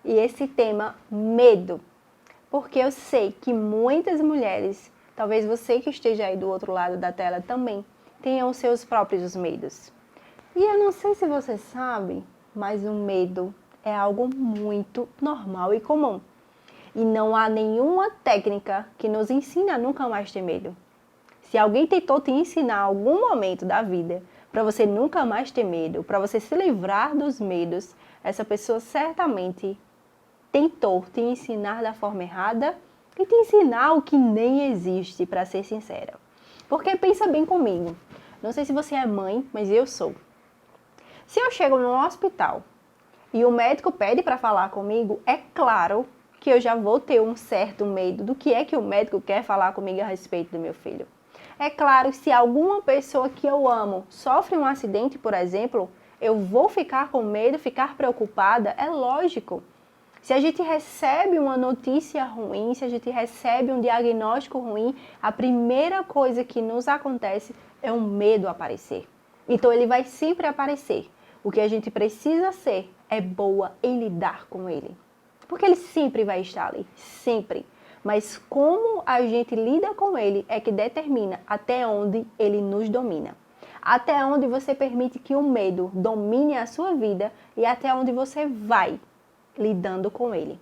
e esse tema medo, porque eu sei que muitas mulheres, talvez você que esteja aí do outro lado da tela também, tenham os seus próprios medos. E eu não sei se você sabe, mas o medo é algo muito normal e comum. E não há nenhuma técnica que nos ensine a nunca mais ter medo. Se alguém tentou te ensinar em algum momento da vida para você nunca mais ter medo, para você se livrar dos medos, essa pessoa certamente tentou te ensinar da forma errada e te ensinar o que nem existe, para ser sincera. Porque pensa bem comigo. Não sei se você é mãe, mas eu sou. Se eu chego no hospital e o médico pede para falar comigo, é claro que eu já vou ter um certo medo do que é que o médico quer falar comigo a respeito do meu filho. É claro que se alguma pessoa que eu amo sofre um acidente, por exemplo, eu vou ficar com medo, ficar preocupada, é lógico. Se a gente recebe uma notícia ruim, se a gente recebe um diagnóstico ruim, a primeira coisa que nos acontece é um medo aparecer. Então ele vai sempre aparecer. O que a gente precisa ser é boa em lidar com ele. Porque ele sempre vai estar ali, sempre. Mas como a gente lida com ele é que determina até onde ele nos domina. Até onde você permite que o medo domine a sua vida e até onde você vai lidando com ele.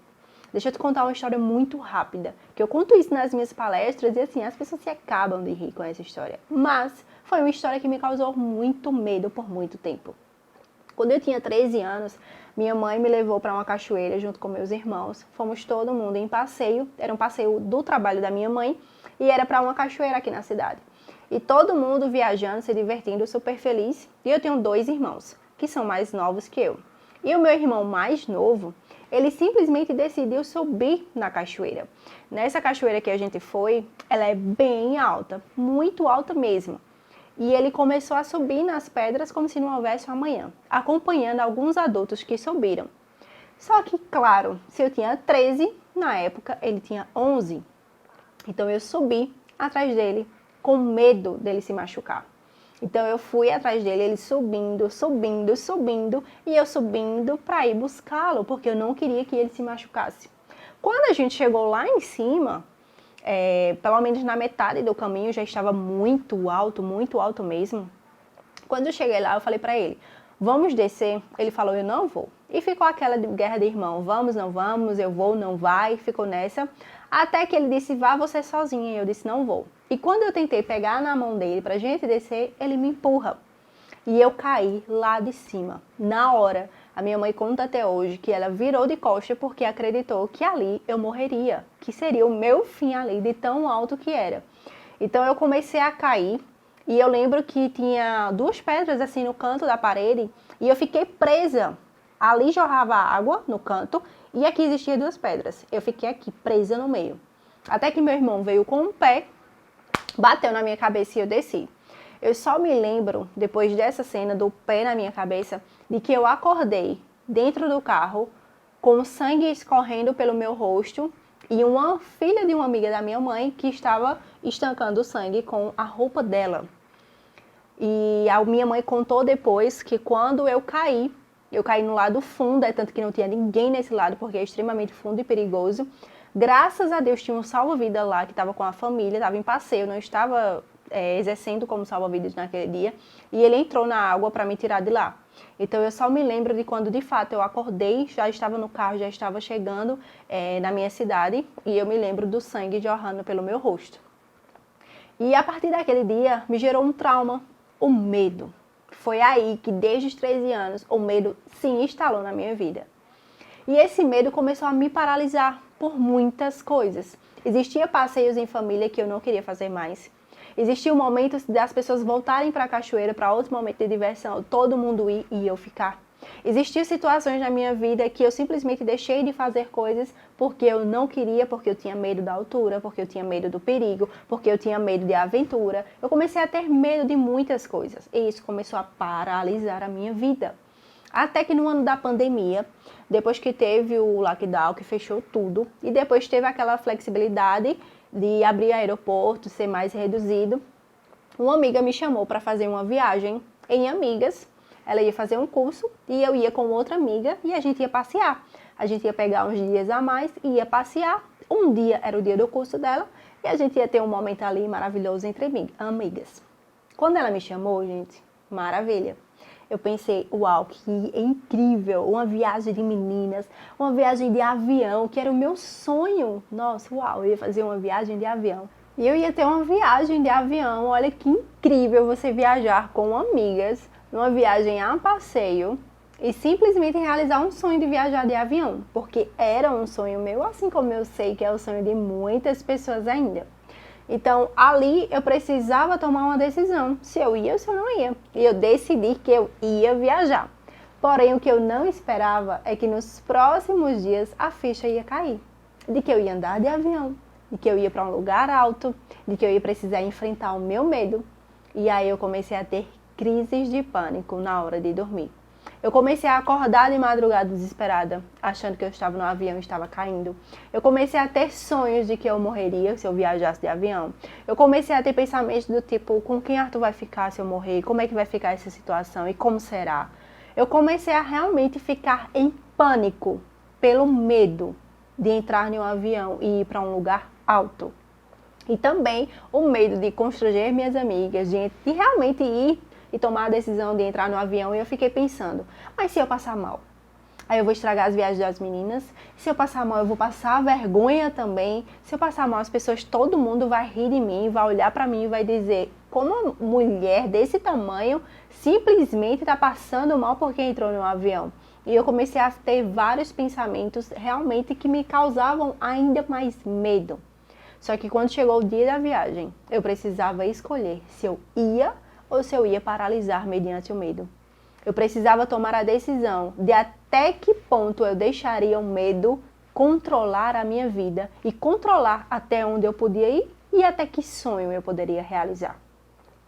Deixa eu te contar uma história muito rápida, que eu conto isso nas minhas palestras e assim, as pessoas se acabam de rir com essa história. Mas foi uma história que me causou muito medo por muito tempo. Quando eu tinha 13 anos, minha mãe me levou para uma cachoeira junto com meus irmãos. Fomos todo mundo em passeio, era um passeio do trabalho da minha mãe e era para uma cachoeira aqui na cidade. E todo mundo viajando, se divertindo, super feliz. E eu tenho 2 irmãos, que são mais novos que eu. E o meu irmão mais novo, ele simplesmente decidiu subir na cachoeira. Nessa cachoeira que a gente foi, ela é bem alta, muito alta mesmo. E ele começou a subir nas pedras como se não houvesse um amanhã, acompanhando alguns adultos que subiram. Só que, claro, se eu tinha 13, na época ele tinha 11. Então eu subi atrás dele com medo dele se machucar. Então eu fui atrás dele, ele subindo, subindo, subindo, e eu subindo para ir buscá-lo, porque eu não queria que ele se machucasse. Quando a gente chegou lá em cima, pelo menos na metade do caminho já estava muito alto mesmo. Quando eu cheguei lá, eu falei para ele, vamos descer? Ele falou, eu não vou. E ficou aquela guerra de irmão, vamos, não vamos, eu vou, não vai, ficou nessa. Até que ele disse, vá você sozinha, e eu disse, não vou. E quando eu tentei pegar na mão dele pra gente descer, ele me empurra. E eu caí lá de cima, na hora. A minha mãe conta até hoje que ela virou de costa porque acreditou que ali eu morreria, que seria o meu fim ali, de tão alto que era. Então eu comecei a cair e eu lembro que tinha 2 pedras assim no canto da parede e eu fiquei presa. Ali jorrava água no canto e aqui existia 2 pedras. Eu fiquei aqui presa no meio. Até que meu irmão veio com um pé, bateu na minha cabeça e eu desci. Eu só me lembro, depois dessa cena, do pé na minha cabeça, de que eu acordei dentro do carro, com sangue escorrendo pelo meu rosto, e uma filha de uma amiga da minha mãe que estava estancando o sangue com a roupa dela. E a minha mãe contou depois que quando eu caí no lado fundo, tanto que não tinha ninguém nesse lado, porque é extremamente fundo e perigoso. Graças a Deus tinha um salva-vida lá, que estava com a família, estava em passeio, não estava exercendo como salva-vidas naquele dia, e ele entrou na água para me tirar de lá. Então eu só me lembro de quando de fato eu acordei, já estava no carro, já estava chegando na minha cidade, e eu me lembro do sangue jorrando pelo meu rosto. E a partir daquele dia me gerou um trauma, o medo. Foi aí que desde os 13 anos o medo se instalou na minha vida. E esse medo começou a me paralisar por muitas coisas. Existia passeios em família que eu não queria fazer mais. Existia um momento das pessoas voltarem para a cachoeira, para outro momento de diversão, todo mundo ir e eu ficar. Existiam situações na minha vida que eu simplesmente deixei de fazer coisas porque eu não queria, porque eu tinha medo da altura, porque eu tinha medo do perigo, porque eu tinha medo de aventura. Eu comecei a ter medo de muitas coisas e isso começou a paralisar a minha vida. Até que no ano da pandemia, depois que teve o lockdown, que fechou tudo, e depois teve aquela flexibilidade de abrir aeroporto, ser mais reduzido, uma amiga me chamou para fazer uma viagem em Amigas. Ela ia fazer um curso e eu ia com outra amiga e a gente ia passear. A gente ia pegar uns dias a mais e ia passear. Um dia era o dia do curso dela e a gente ia ter um momento ali maravilhoso entre amigas. Quando ela me chamou, gente, maravilha. Eu pensei, uau, que incrível, uma viagem de meninas, uma viagem de avião, que era o meu sonho. Nossa, uau, eu ia fazer uma viagem de avião. E eu ia ter uma viagem de avião, olha que incrível você viajar com amigas, numa viagem a passeio, e simplesmente realizar um sonho de viajar de avião, porque era um sonho meu, assim como eu sei que é o sonho de muitas pessoas ainda. Então, ali eu precisava tomar uma decisão, se eu ia ou se eu não ia. E eu decidi que eu ia viajar. Porém, o que eu não esperava é que nos próximos dias a ficha ia cair. De que eu ia andar de avião, de que eu ia para um lugar alto, de que eu ia precisar enfrentar o meu medo. E aí eu comecei a ter crises de pânico na hora de dormir. Eu comecei a acordar de madrugada desesperada, achando que eu estava no avião e estava caindo. Eu comecei a ter sonhos de que eu morreria se eu viajasse de avião. Eu comecei a ter pensamentos do tipo, com quem Arthur vai ficar se eu morrer? Como é que vai ficar essa situação e como será? Eu comecei a realmente ficar em pânico pelo medo de entrar em um avião e ir para um lugar alto. E também o medo de constranger minhas amigas, de realmente ir e tomar a decisão de entrar no avião. E eu fiquei pensando, mas se eu passar mal? Aí eu vou estragar as viagens das meninas. Se eu passar mal, eu vou passar vergonha também. Se eu passar mal, as pessoas, todo mundo vai rir de mim, vai olhar pra mim e vai dizer, como uma mulher desse tamanho simplesmente tá passando mal porque entrou no avião. E eu comecei a ter vários pensamentos realmente que me causavam ainda mais medo. Só que quando chegou o dia da viagem, eu precisava escolher se eu ia ou se eu ia paralisar mediante o medo. Eu precisava tomar a decisão de até que ponto eu deixaria o medo controlar a minha vida e controlar até onde eu podia ir e até que sonho eu poderia realizar.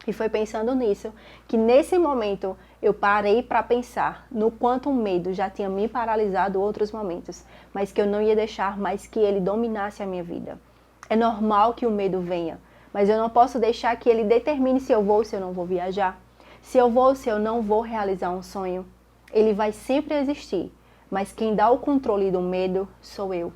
E foi pensando nisso que nesse momento eu parei para pensar no quanto o medo já tinha me paralisado em outros momentos, mas que eu não ia deixar mais que ele dominasse a minha vida. É normal que o medo venha, mas eu não posso deixar que ele determine se eu vou ou se eu não vou viajar. Se eu vou ou se eu não vou realizar um sonho. Ele vai sempre existir, mas quem dá o controle do medo sou eu.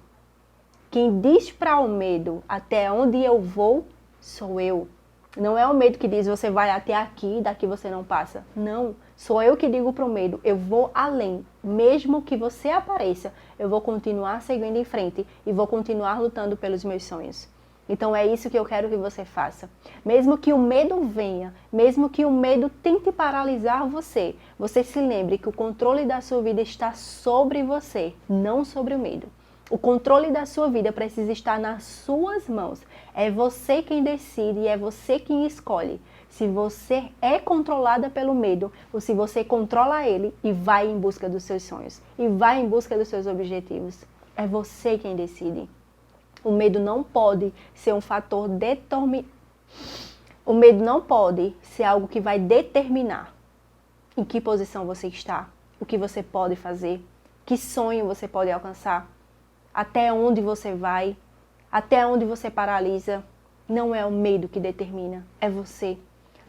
Quem diz para o medo até onde eu vou, sou eu. Não é o medo que diz você vai até aqui e daqui você não passa. Não, sou eu que digo para o medo, eu vou além. Mesmo que você apareça, eu vou continuar seguindo em frente e vou continuar lutando pelos meus sonhos. Então é isso que eu quero que você faça. Mesmo que o medo venha, mesmo que o medo tente paralisar você, você se lembre que o controle da sua vida está sobre você, não sobre o medo. O controle da sua vida precisa estar nas suas mãos. É você quem decide e é você quem escolhe se você é controlada pelo medo ou se você controla ele e vai em busca dos seus sonhos e vai em busca dos seus objetivos. É você quem decide. O medo não pode ser um fator determinante. O medo não pode ser algo que vai determinar em que posição você está, o que você pode fazer, que sonho você pode alcançar, até onde você vai, até onde você paralisa. Não é o medo que determina, é você.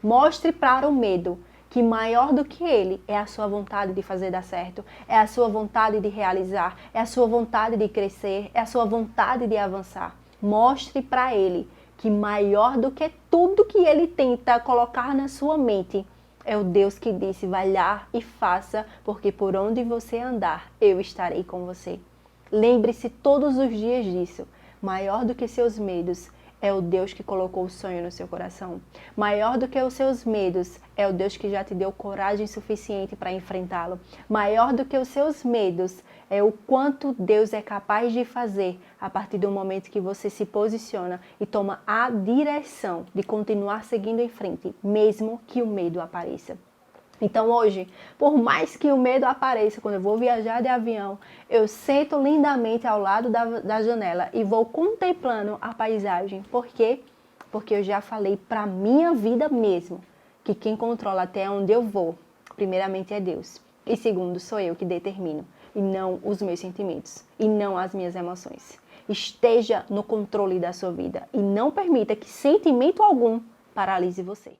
Mostre para o medo que maior do que ele é a sua vontade de fazer dar certo, é a sua vontade de realizar, é a sua vontade de crescer, é a sua vontade de avançar. Mostre para ele que maior do que tudo que ele tenta colocar na sua mente é o Deus que disse, vai lá e faça, porque por onde você andar, eu estarei com você. Lembre-se todos os dias disso. Maior do que seus medos é o Deus que colocou o sonho no seu coração. Maior do que os seus medos é o Deus que já te deu coragem suficiente para enfrentá-lo. Maior do que os seus medos é o quanto Deus é capaz de fazer a partir do momento que você se posiciona e toma a direção de continuar seguindo em frente, mesmo que o medo apareça. Então hoje, por mais que o medo apareça quando eu vou viajar de avião, eu sento lindamente ao lado da janela e vou contemplando a paisagem. Por quê? Porque eu já falei para minha vida mesmo que quem controla até onde eu vou, primeiramente é Deus. E segundo, sou eu que determino, e não os meus sentimentos, e não as minhas emoções. Esteja no controle da sua vida e não permita que sentimento algum paralise você.